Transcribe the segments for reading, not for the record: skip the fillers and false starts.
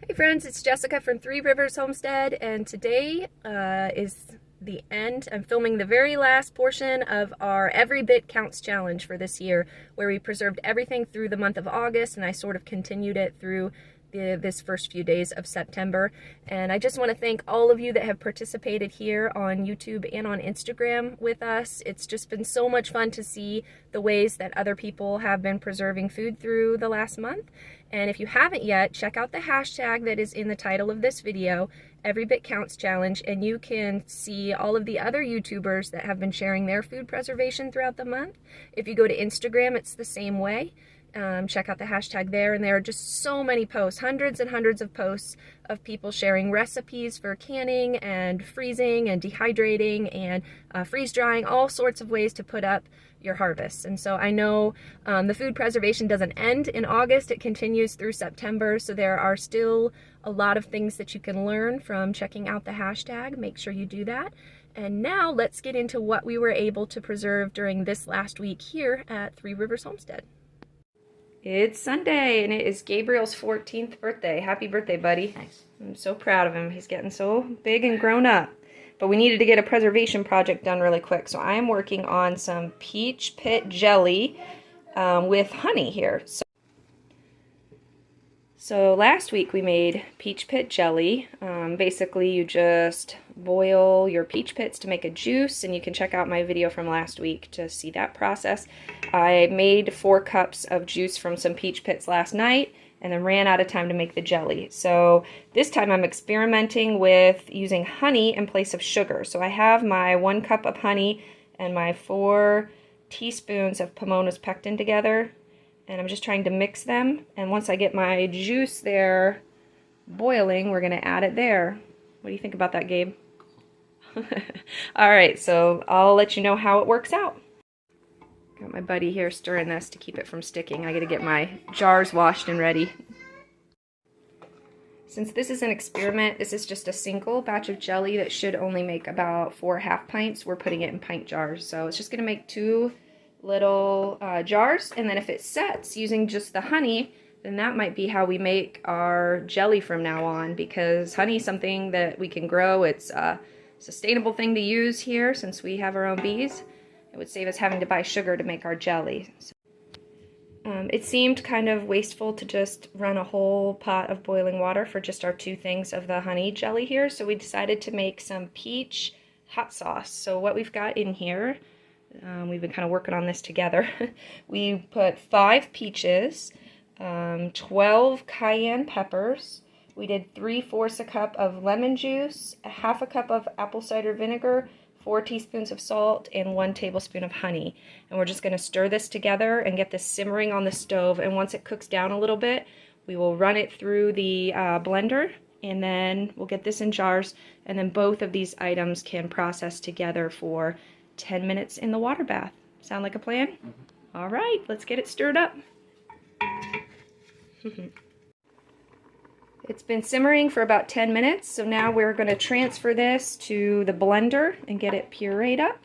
Hey friends, it's Jessica from Three Rivers Homestead, and today is the end. I'm filming the very last portion of our Every Bit Counts challenge for this year, where we preserved everything through the month of August, and I sort of continued it through this first few days of September. And I just want to thank all of you that have participated here on YouTube and on Instagram with us. It's just been so much fun to see the ways that other people have been preserving food through the last month. And if you haven't yet, check out the hashtag that is in the title of this video, Every Bit Counts Challenge, and you can see all of the other YouTubers that have been sharing their food preservation throughout the month. If you go to Instagram, it's the same way. Check out the hashtag there, and there are just so many posts, hundreds and hundreds of posts of people sharing recipes for canning and freezing and dehydrating and freeze drying, all sorts of ways to put up your harvests. And so I know the food preservation doesn't end in August, it continues through September, so there are still a lot of things that you can learn from checking out the hashtag. Make sure you do that. And now let's get into what we were able to preserve during this last week here at Three Rivers Homestead. It's Sunday, and it is Gabriel's 14th birthday. Happy birthday, buddy. Thanks. I'm so proud of him. He's getting so big and grown up. But we needed to get a preservation project done really quick, so I am working on some peach pit jelly with honey here. So last week we made peach pit jelly. Basically you just boil your peach pits to make a juice, and you can check out my video from last week to see that process. I made 4 cups of juice from some peach pits last night and then ran out of time to make the jelly. So this time I'm experimenting with using honey in place of sugar. So I have my 1 cup of honey and my 4 teaspoons of Pomona's pectin together, and I'm just trying to mix them. And once I get my juice there boiling, we're gonna add it there. What do you think about that, Gabe? All right, so I'll let you know how it works out. Got my buddy here stirring this to keep it from sticking. I gotta get my jars washed and ready. Since this is an experiment, this is just a single batch of jelly that should only make about 4 half pints. We're putting it in pint jars, so it's just gonna make 2 little jars, and then if it sets using just the honey, then that might be how we make our jelly from now on, because honey is something that we can grow. It's a sustainable thing to use here since we have our own bees. It would save us having to buy sugar to make our jelly. So, it seemed kind of wasteful to just run a whole pot of boiling water for just our 2 things of the honey jelly here, so we decided to make some peach hot sauce. So what we've got in here, we've been kind of working on this together. We put 5 peaches, 12 cayenne peppers. We did 3/4 a cup of lemon juice, a 1/2 cup of apple cider vinegar, 4 teaspoons of salt, and 1 tablespoon of honey. And we're just going to stir this together and get this simmering on the stove. And once it cooks down a little bit, we will run it through the blender, and then we'll get this in jars. And then both of these items can process together for 10 minutes in the water bath. Sound like a plan? Mm-hmm. All right, let's get it stirred up. It's been simmering for about 10 minutes, so now we're going to transfer this to the blender and get it pureed up.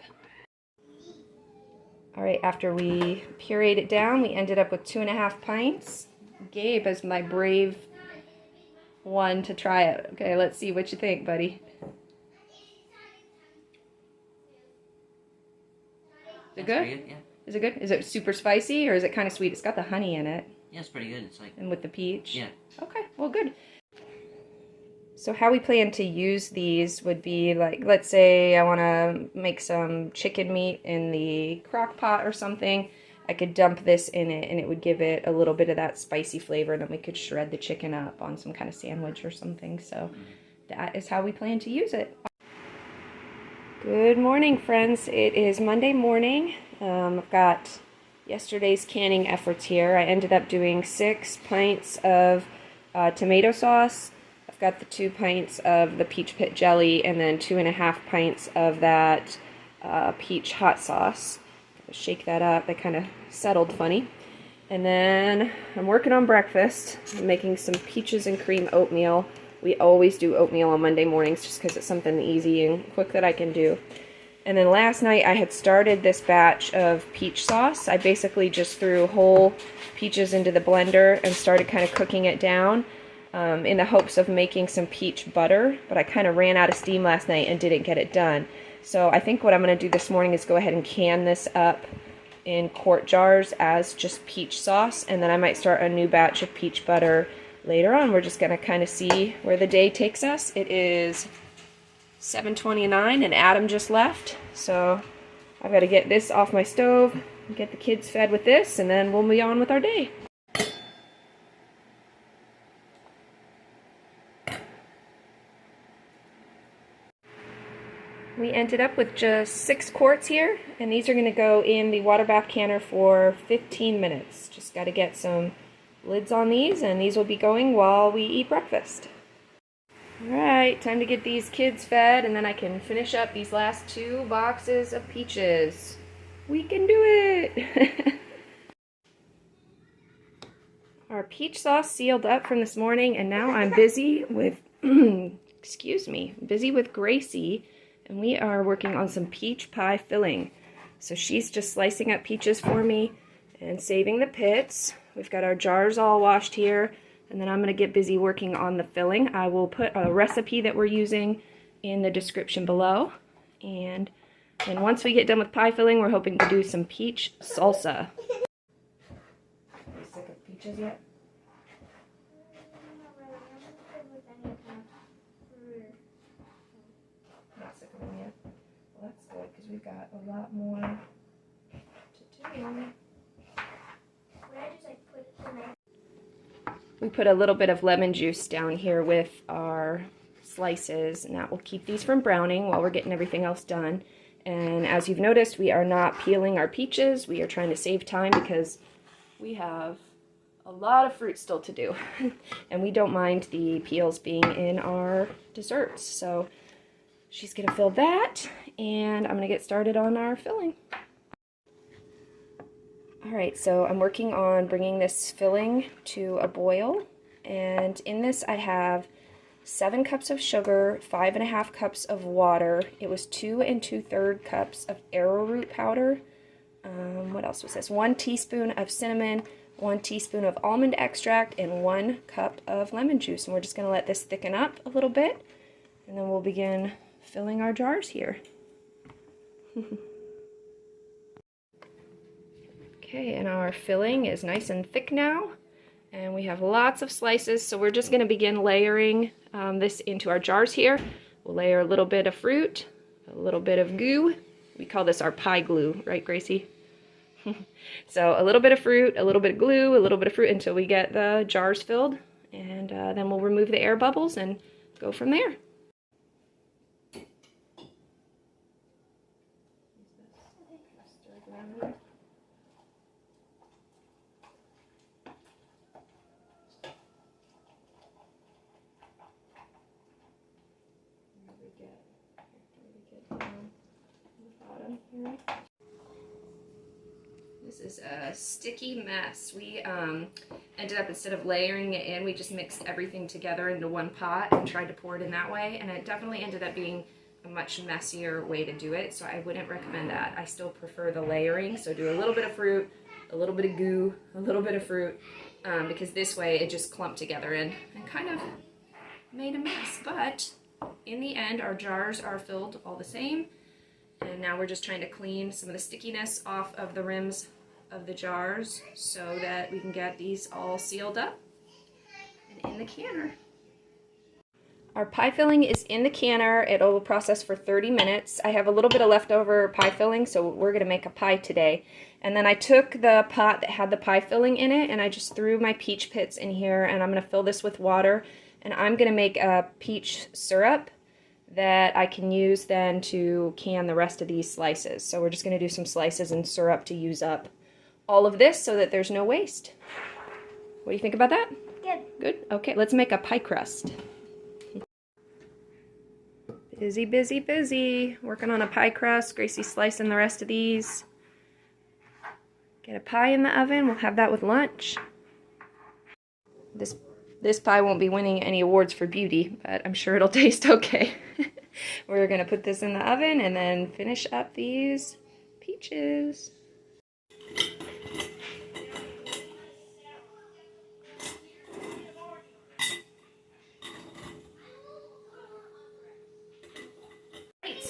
All right, after we pureed it down, we ended up with 2.5 pints. Gabe is my brave one to try it. Okay, let's see what you think, buddy. Is it good? Good, yeah. Is it good? Is it super spicy, or is it kind of sweet? It's got the honey in it. Yeah, it's pretty good. It's like... And with the peach? Yeah. Okay, well, good. So how we plan to use these would be like, let's say I want to make some chicken meat in the crock pot or something. I could dump this in it, and it would give it a little bit of that spicy flavor. Then we could shred the chicken up on some kind of sandwich or something. So that is how we plan to use it. Good morning, friends. It is Monday morning. I've got yesterday's canning efforts here. I ended up doing 6 pints of tomato sauce. I've got the 2 pints of the peach pit jelly, and then 2.5 pints of that peach hot sauce. Shake that up. They kind of settled funny. And then I'm working on breakfast. I'm making some peaches and cream oatmeal. We always do oatmeal on Monday mornings just because it's something easy and quick that I can do. And then last night I had started this batch of peach sauce. I basically just threw whole peaches into the blender and started kind of cooking it down. in the hopes of making some peach butter, but I kind of ran out of steam last night and didn't get it done. So I think what I'm going to do this morning is go ahead and can this up in quart jars as just peach sauce, and then I might start a new batch of peach butter later on. We're just going to kind of see where the day takes us. It is 7:29 and Adam just left, so I've got to get this off my stove, get the kids fed with this, and then we'll be on with our day. We ended up with just 6 quarts here, and these are going to go in the water bath canner for 15 minutes. Just got to get some lids on these, and these will be going while we eat breakfast. Alright, time to get these kids fed, and then I can finish up these last 2 boxes of peaches. We can do it! Our peach sauce sealed up from this morning, and now I'm busy with, busy with Gracie. And we are working on some peach pie filling. So she's just slicing up peaches for me and saving the pits. We've got our jars all washed here, and then I'm going to get busy working on the filling. I will put a recipe that we're using in the description below. And once we get done with pie filling, we're hoping to do some peach salsa. Are you sick of peaches yet? Well, that's good because we've got a lot more to do. We put a little bit of lemon juice down here with our slices, and that will keep these from browning while we're getting everything else done. And as you've noticed, we are not peeling our peaches. We are trying to save time because we have a lot of fruit still to do. And we don't mind the peels being in our desserts. So she's going to fill that, and I'm going to get started on our filling. Alright, so I'm working on bringing this filling to a boil, and in this I have 7 cups of sugar, 5.5 cups of water. It was 2 2/3 cups of arrowroot powder. What else was this? 1 teaspoon of cinnamon, 1 teaspoon of almond extract, and 1 cup of lemon juice. And we're just going to let this thicken up a little bit, and then we'll begin filling our jars here. Okay, and our filling is nice and thick now, and we have lots of slices, so we're just going to begin layering this into our jars here. We'll layer a little bit of fruit, a little bit of goo. We call this our pie glue, right, Gracie? So a little bit of fruit, a little bit of glue, a little bit of fruit until we get the jars filled, and then we'll remove the air bubbles and go from there. This is a sticky mess. We ended up, instead of layering it in, we just mixed everything together into one pot and tried to pour it in that way, and it definitely ended up being a much messier way to do it, so I wouldn't recommend that. I still prefer the layering, so do a little bit of fruit, a little bit of goo, a little bit of fruit, because this way it just clumped together and kind of made a mess. But in the end, our jars are filled all the same, and now we're just trying to clean some of the stickiness off of the rims of the jars so that we can get these all sealed up and in the canner. Our pie filling is in the canner. It'll process for 30 minutes. I have a little bit of leftover pie filling, so we're going to make a pie today. And then I took the pot that had the pie filling in it, and I just threw my peach pits in here, and I'm going to fill this with water. And I'm going to make a peach syrup that I can use then to can the rest of these slices. So we're just going to do some slices and syrup to use up all of this so that there's no waste. What do you think about that? Good. Good? Okay, let's make a pie crust. Busy, busy, busy. Working on a pie crust. Gracie's slicing the rest of these. Get a pie in the oven. We'll have that with lunch. This pie won't be winning any awards for beauty, but I'm sure it'll taste okay. We're going to put this in the oven and then finish up these peaches.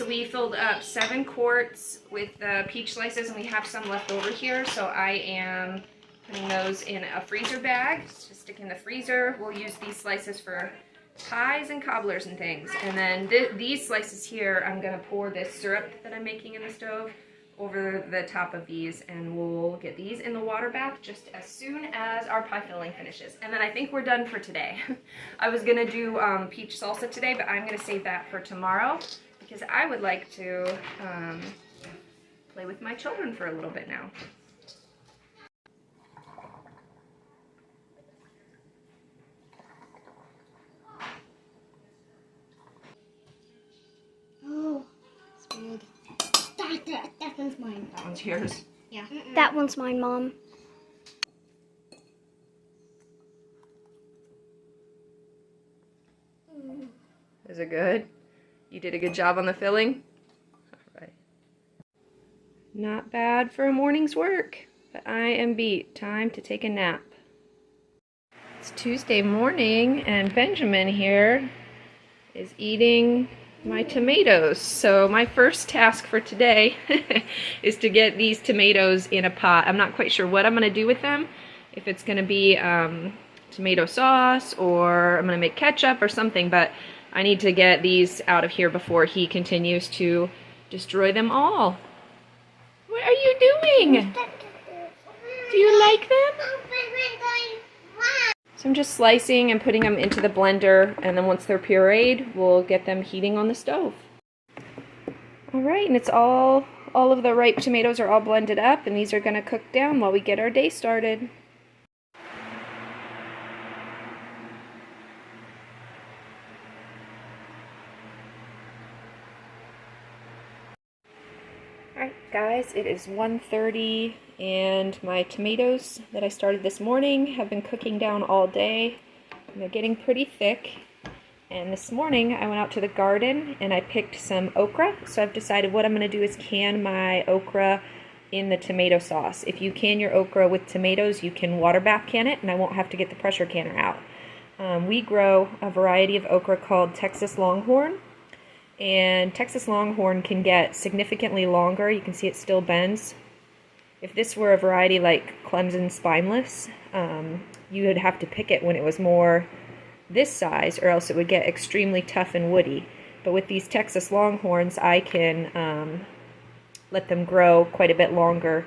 So we filled up 7 quarts with the peach slices, and we have some left over here. So I am putting those in a freezer bag to stick in the freezer. We'll use these slices for pies and cobblers and things. And then these slices here, I'm going to pour this syrup that I'm making in the stove over the top of these, and we'll get these in the water bath just as soon as our pie filling finishes. And then I think we're done for today. I was gonna do peach salsa today, but I'm gonna save that for tomorrow because I would like to play with my children for a little bit now. Oh, it's weird. That one's mine. That one's yours? Yeah. That one's mine, Mom. Is it good? You did a good job on the filling? All right. Not bad for a morning's work, but I am beat. Time to take a nap. It's Tuesday morning, and Benjamin here is eating my tomatoes. So my first task for today is to get these tomatoes in a pot. I'm not quite sure what I'm going to do with them. If it's going to be tomato sauce, or I'm going to make ketchup or something, but I need to get these out of here before he continues to destroy them all. What are you doing? Do you like them? So I'm just slicing and putting them into the blender, and then once they're pureed, we'll get them heating on the stove. All right, and it's all of the ripe tomatoes are all blended up, and these are going to cook down while we get our day started. Alright guys, it is 1:30 and my tomatoes that I started this morning have been cooking down all day. They're getting pretty thick, and this morning I went out to the garden and I picked some okra. So I've decided what I'm going to do is can my okra in the tomato sauce. If you can your okra with tomatoes, you can water bath can it, and I won't have to get the pressure canner out. We grow a variety of okra called Texas Longhorn. And Texas Longhorn can get significantly longer. You can see it still bends. If this were a variety like Clemson Spineless, you would have to pick it when it was more this size, or else it would get extremely tough and woody. But with these Texas Longhorns, I can let them grow quite a bit longer.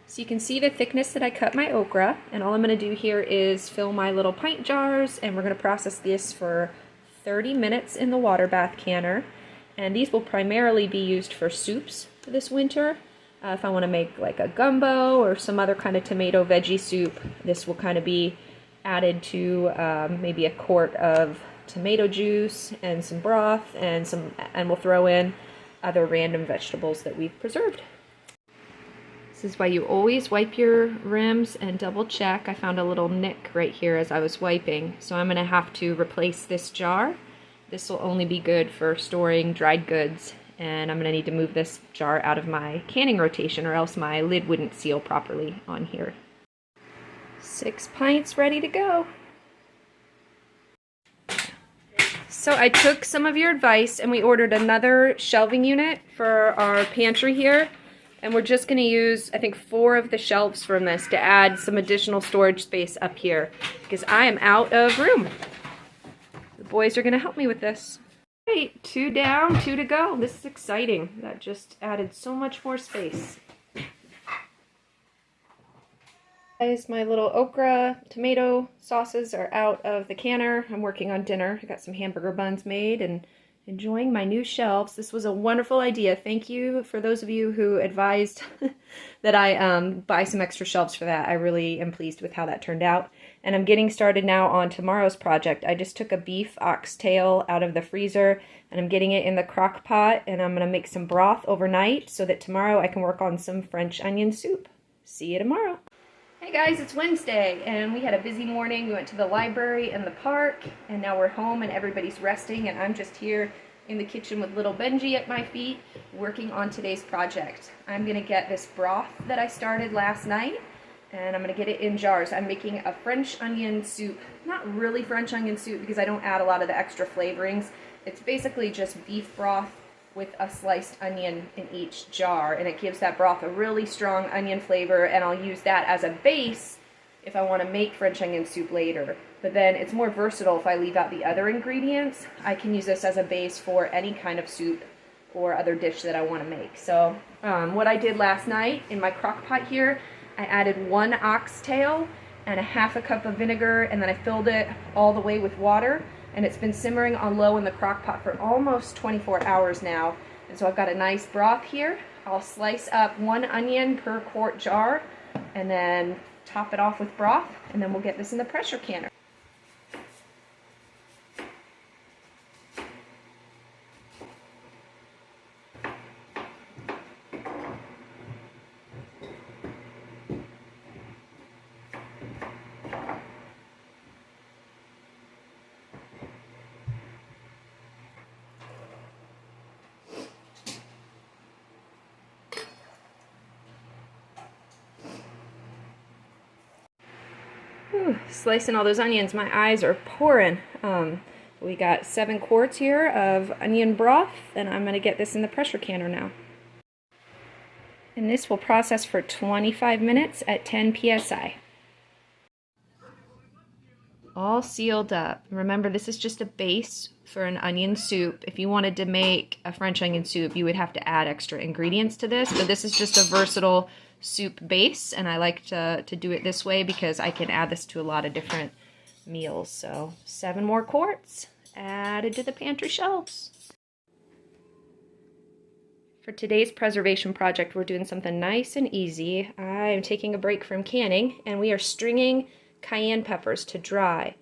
So you can see the thickness that I cut my okra, and all I'm going to do here is fill my little pint jars, and we're going to process this for 30 minutes in the water bath canner, and these will primarily be used for soups this winter. If I want to make like a gumbo or some other kind of tomato veggie soup, this will kind of be added to maybe a quart of tomato juice and some broth, and we'll throw in other random vegetables that we've preserved. This is why you always wipe your rims and double check. I found a little nick right here as I was wiping, so I'm going to have to replace this jar. This will only be good for storing dried goods, and I'm going to need to move this jar out of my canning rotation, or else my lid wouldn't seal properly on here. 6 pints ready to go. So I took some of your advice and we ordered another shelving unit for our pantry here. And we're just going to use, I think, 4 of the shelves from this to add some additional storage space up here, because I am out of room. The boys are going to help me with this. All right, 2 down, 2 to go. This is exciting. That just added so much more space. Guys, my little okra tomato sauces are out of the canner. I'm working on dinner. I got some hamburger buns made and enjoying my new shelves. This was a wonderful idea. Thank you for those of you who advised that I buy some extra shelves for that. I really am pleased with how that turned out. And I'm getting started now on tomorrow's project. I just took a beef oxtail out of the freezer and I'm getting it in the crock pot, and I'm going to make some broth overnight so that tomorrow I can work on some French onion soup. See you tomorrow. Hey guys, it's Wednesday and we had a busy morning. We went to the library and the park, and now we're home and everybody's resting, and I'm just here in the kitchen with little Benji at my feet working on today's project. I'm going to get this broth that I started last night, and I'm going to get it in jars. I'm making a French onion soup. Not really French onion soup because I don't add a lot of the extra flavorings. It's basically just beef broth with a sliced onion in each jar, and it gives that broth a really strong onion flavor, and I'll use that as a base if I want to make French onion soup later. But then it's more versatile if I leave out the other ingredients. I can use this as a base for any kind of soup or other dish that I want to make. So what I did last night in my crock pot here, I added 1 oxtail and a half a cup of vinegar, and then I filled it all the way with water, and it's been simmering on low in the crock pot for almost 24 hours now. And so I've got a nice broth here. I'll slice up 1 onion per quart jar and then top it off with broth, and then we'll get this in the pressure canner. Whew, slicing all those onions, my eyes are pouring. We got 7 quarts here of onion broth, and I'm going to get this in the pressure canner now. And this will process for 25 minutes at 10 psi. All sealed up. Remember, this is just a base for an onion soup. If you wanted to make a French onion soup, you would have to add extra ingredients to this, but this is just a versatile soup base, and I like to do it this way because I can add this to a lot of different meals. So 7 more quarts added to the pantry shelves. For today's preservation project, we're doing something nice and easy. I'm taking a break from canning, and we are stringing cayenne peppers to dry.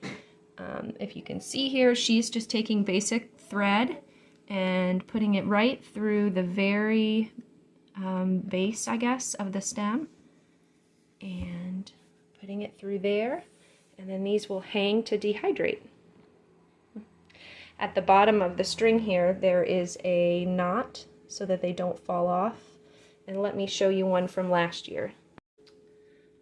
If you can see here, she's just taking basic thread and putting it right through the very base, I guess, of the stem, and putting it through there, and then these will hang to dehydrate. At the bottom of the string here, there is a knot so that they don't fall off, and let me show you one from last year.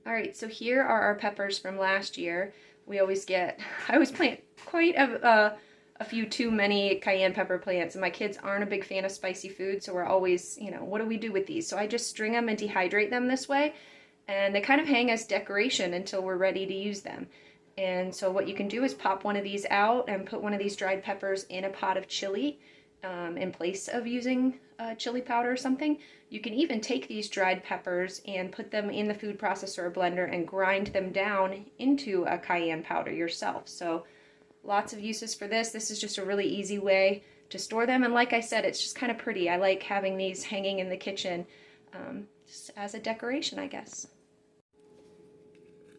Alright, so here are our peppers from last year. I always plant quite a few too many cayenne pepper plants, and my kids aren't a big fan of spicy food, so we're always, what do we do with these? So I just string them and dehydrate them this way, and they kind of hang as decoration until we're ready to use them. And so what you can do is pop one of these out and put one of these dried peppers in a pot of chili in place of using chili powder or something. You can even take these dried peppers and put them in the food processor or blender and grind them down into a cayenne powder yourself. So lots of uses for this. This is just a really easy way to store them, and like I said, it's just kind of pretty. I like having these hanging in the kitchen just as a decoration, I guess.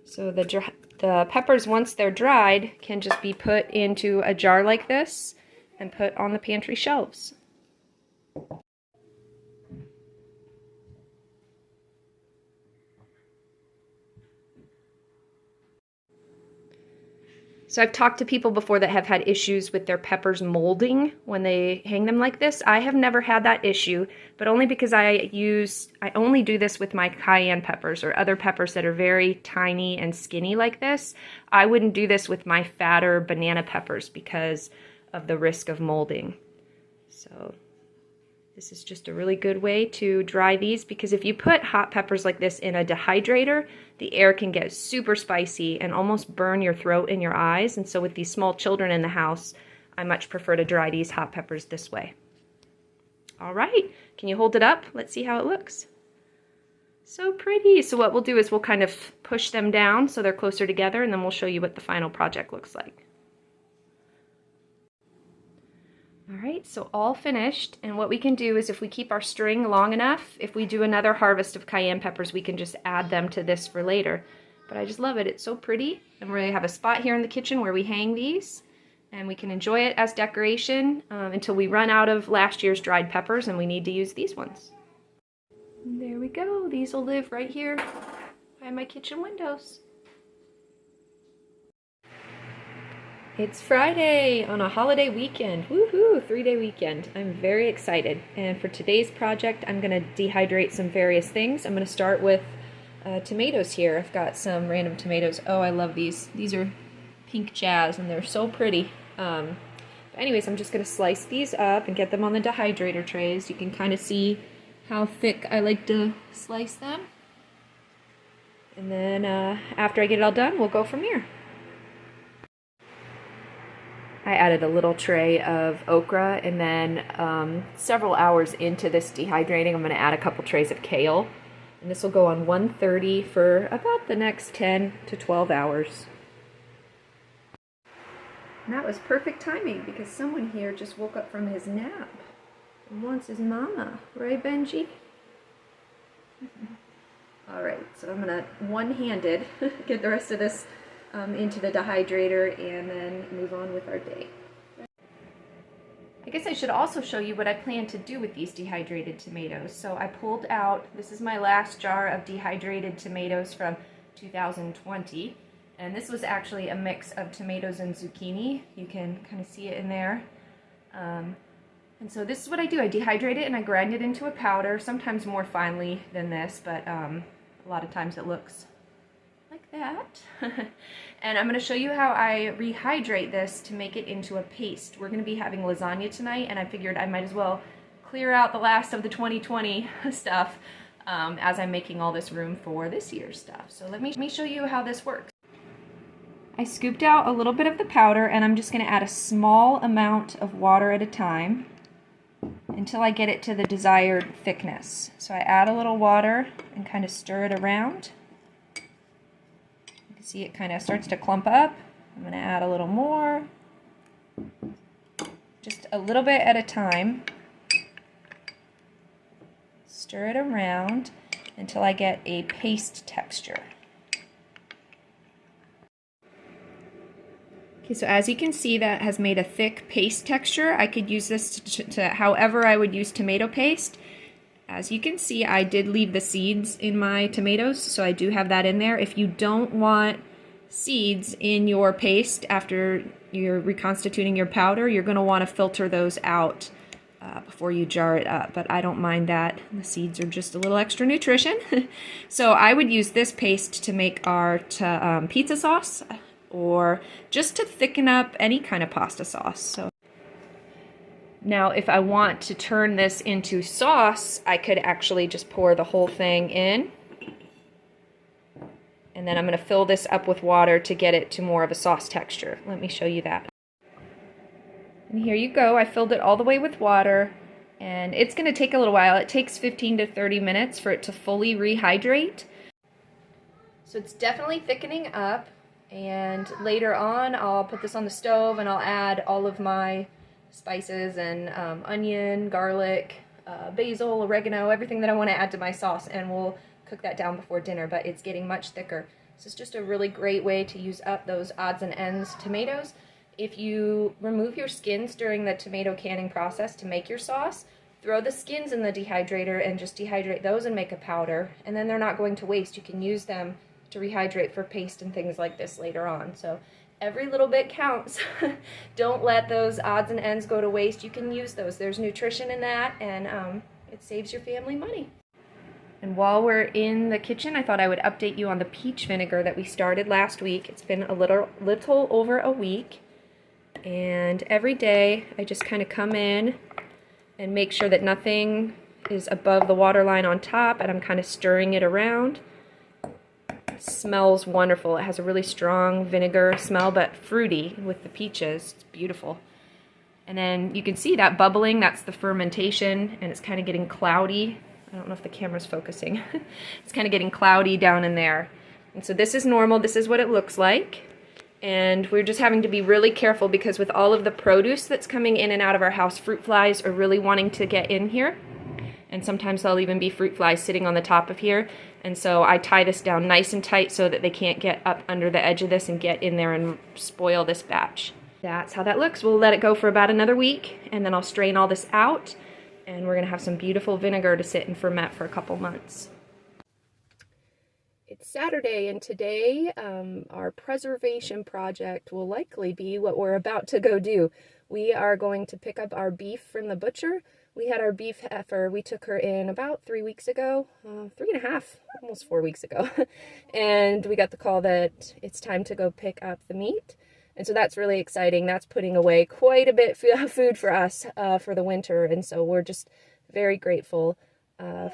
So the peppers, once they're dried, can just be put into a jar like this and put on the pantry shelves. So I've talked to people before that have had issues with their peppers molding when they hang them like this. I have never had that issue, but only because I only do this with my cayenne peppers or other peppers that are very tiny and skinny like this. I wouldn't do this with my fatter banana peppers because of the risk of molding. So this is just a really good way to dry these, because if you put hot peppers like this in a dehydrator, the air can get super spicy and almost burn your throat and your eyes. And so with these small children in the house, I much prefer to dry these hot peppers this way. All right, can you hold it up? Let's see how it looks. So pretty. So what we'll do is we'll kind of push them down so they're closer together, and then we'll show you what the final project looks like. Alright, so all finished, and what we can do is if we keep our string long enough, if we do another harvest of cayenne peppers, we can just add them to this for later. But I just love it. It's so pretty, and we have a spot here in the kitchen where we hang these, and we can enjoy it as decoration until we run out of last year's dried peppers and we need to use these ones. There we go. These will live right here by my kitchen windows. It's Friday on a holiday weekend. Woohoo! 3-day weekend. I'm very excited. And for today's project, I'm going to dehydrate some various things. I'm going to start with tomatoes here. I've got some random tomatoes. Oh, I love these. These are pink jazz, and they're so pretty. But anyways, I'm just going to slice these up and get them on the dehydrator trays. You can kind of see how thick I like to slice them. And then after I get it all done, we'll go from here. I added a little tray of okra, and then several hours into this dehydrating, I'm going to add a couple trays of kale. And this will go on 130 for about the next 10 to 12 hours. And that was perfect timing because someone here just woke up from his nap and wants his mama. Right, Benji? Alright, so I'm going to one-handed get the rest of this into the dehydrator and then move on with our day. I guess I should also show you what I plan to do with these dehydrated tomatoes. So I pulled out, this is my last jar of dehydrated tomatoes from 2020. And this was actually a mix of tomatoes and zucchini. You can kind of see it in there. And so this is what I do. I dehydrate it and I grind it into a powder, sometimes more finely than this, but a lot of times it looks like that. And I'm going to show you how I rehydrate this to make it into a paste. We're going to be having lasagna tonight, and I figured I might as well clear out the last of the 2020 stuff as I'm making all this room for this year's stuff. So let me show you how this works. I scooped out a little bit of the powder, and I'm just going to add a small amount of water at a time until I get it to the desired thickness. So I add a little water and kind of stir it around. You can see it kind of starts to clump up. I'm going to add a little more, just a little bit at a time. Stir it around until I get a paste texture. Okay, so as you can see, that has made a thick paste texture. I could use this to however I would use tomato paste. As you can see, I did leave the seeds in my tomatoes, so I do have that in there. If you don't want seeds in your paste after you're reconstituting your powder, you're going to want to filter those out before you jar it up, but I don't mind that. The seeds are just a little extra nutrition. So I would use this paste to make our pizza sauce, or just to thicken up any kind of pasta sauce. So now if I want to turn this into sauce, I could actually just pour the whole thing in. And then I'm going to fill this up with water to get it to more of a sauce texture. Let me show you that. And here you go. I filled it all the way with water. And it's going to take a little while. It takes 15 to 30 minutes for it to fully rehydrate. So it's definitely thickening up. And later on, I'll put this on the stove and I'll add all of my spices and onion, garlic, basil, oregano, everything that I want to add to my sauce, and we'll cook that down before dinner, but it's getting much thicker. This is just a really great way to use up those odds and ends tomatoes. If you remove your skins during the tomato canning process to make your sauce, throw the skins in the dehydrator and just dehydrate those and make a powder, and then they're not going to waste. You can use them to rehydrate for paste and things like this later on. So every little bit counts. Don't let those odds and ends go to waste. You can use those. There's nutrition in that, and it saves your family money. And while we're in the kitchen, I thought I would update you on the peach vinegar that we started last week. It's been a little over a week, and every day I just kind of come in and make sure that nothing is above the water line on top, and I'm kind of stirring it around. Smells wonderful. It has a really strong vinegar smell, but fruity with the peaches. It's beautiful. And then you can see that bubbling, that's the fermentation, and it's kind of getting cloudy. I don't know if the camera's focusing. It's kind of getting cloudy down in there. And so this is normal. This is what it looks like. And we're just having to be really careful because with all of the produce that's coming in and out of our house, fruit flies are really wanting to get in here. And sometimes there'll even be fruit flies sitting on the top of here. And so I tie this down nice and tight so that they can't get up under the edge of this and get in there and spoil this batch. That's how that looks. We'll let it go for about another week, and then I'll strain all this out, and we're going to have some beautiful vinegar to sit and ferment for a couple months. It's Saturday, and today our preservation project will likely be what we're about to go do. We are going to pick up our beef from the butcher. We had our beef heifer. We took her in about 3 weeks ago, 3.5, almost 4 weeks ago. And we got the call that it's time to go pick up the meat. And so that's really exciting. That's putting away quite a bit of food for us for the winter. And so we're just very grateful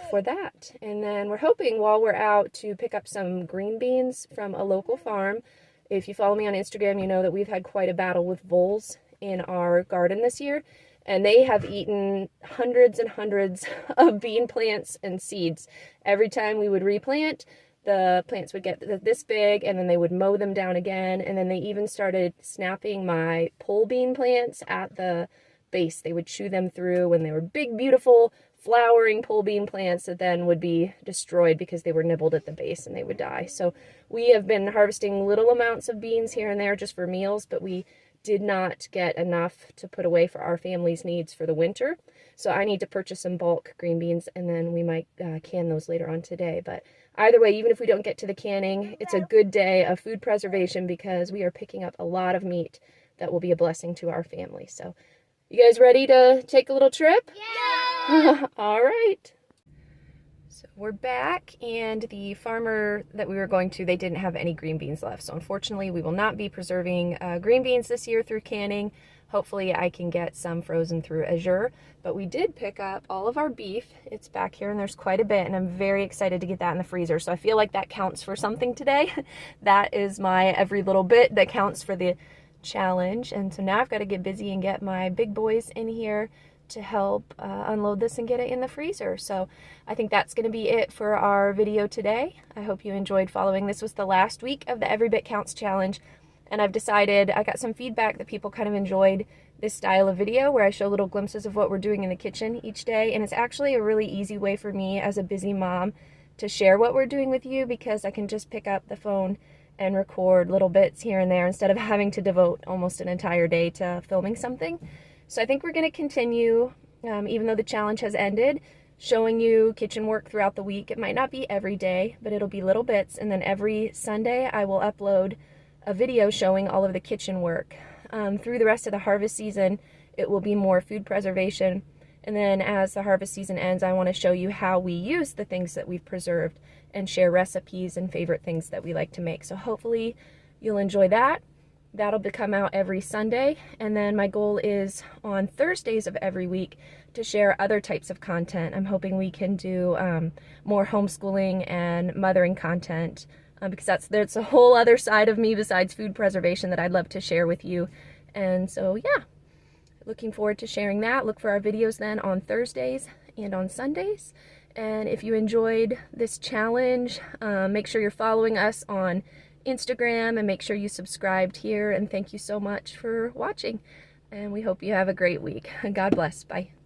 for that. And then we're hoping while we're out to pick up some green beans from a local farm. If you follow me on Instagram, you know that we've had quite a battle with voles in our garden this year. And they have eaten hundreds and hundreds of bean plants and seeds. Every time we would replant, the plants would get this big, and then they would mow them down again. And then they even started snapping my pole bean plants at the base. They would chew them through when they were big, beautiful, flowering pole bean plants that then would be destroyed because they were nibbled at the base and they would die. So we have been harvesting little amounts of beans here and there just for meals, but we did not get enough to put away for our family's needs for the winter. So I need to purchase some bulk green beans, and then we might can those later on today. But either way, even if we don't get to the canning, it's a good day of food preservation because we are picking up a lot of meat that will be a blessing to our family. So you guys ready to take a little trip? Yeah! All right. So we're back, and the farmer that we were going to, they didn't have any green beans left. So unfortunately, we will not be preserving green beans this year through canning. Hopefully I can get some frozen through Azure. But we did pick up all of our beef. It's back here, and there's quite a bit, and I'm very excited to get that in the freezer. So I feel like that counts for something today. That is my every little bit that counts for the challenge. And so now I've got to get busy and get my big boys in here to help unload this and get it in the freezer. So I think that's going to be it for our video today. I hope you enjoyed following. This was the last week of the Every Bit Counts challenge, and I've decided, I got some feedback that people kind of enjoyed this style of video where I show little glimpses of what we're doing in the kitchen each day, and it's actually a really easy way for me as a busy mom to share what we're doing with you, because I can just pick up the phone and record little bits here and there instead of having to devote almost an entire day to filming something. So I think we're going to continue, even though the challenge has ended, showing you kitchen work throughout the week. It might not be every day, but it'll be little bits. And then every Sunday, I will upload a video showing all of the kitchen work. Through the rest of the harvest season, it will be more food preservation. And then as the harvest season ends, I want to show you how we use the things that we've preserved and share recipes and favorite things that we like to make. So hopefully you'll enjoy that. That'll come out every Sunday, and then my goal is on Thursdays of every week to share other types of content. I'm hoping we can do more homeschooling and mothering content, because there's a whole other side of me besides food preservation that I'd love to share with you. And so yeah, looking forward to sharing that. Look for our videos then on Thursdays and on Sundays. And if you enjoyed this challenge, make sure you're following us on Instagram and make sure you subscribed here. And thank you so much for watching. And we hope you have a great week. God bless. Bye.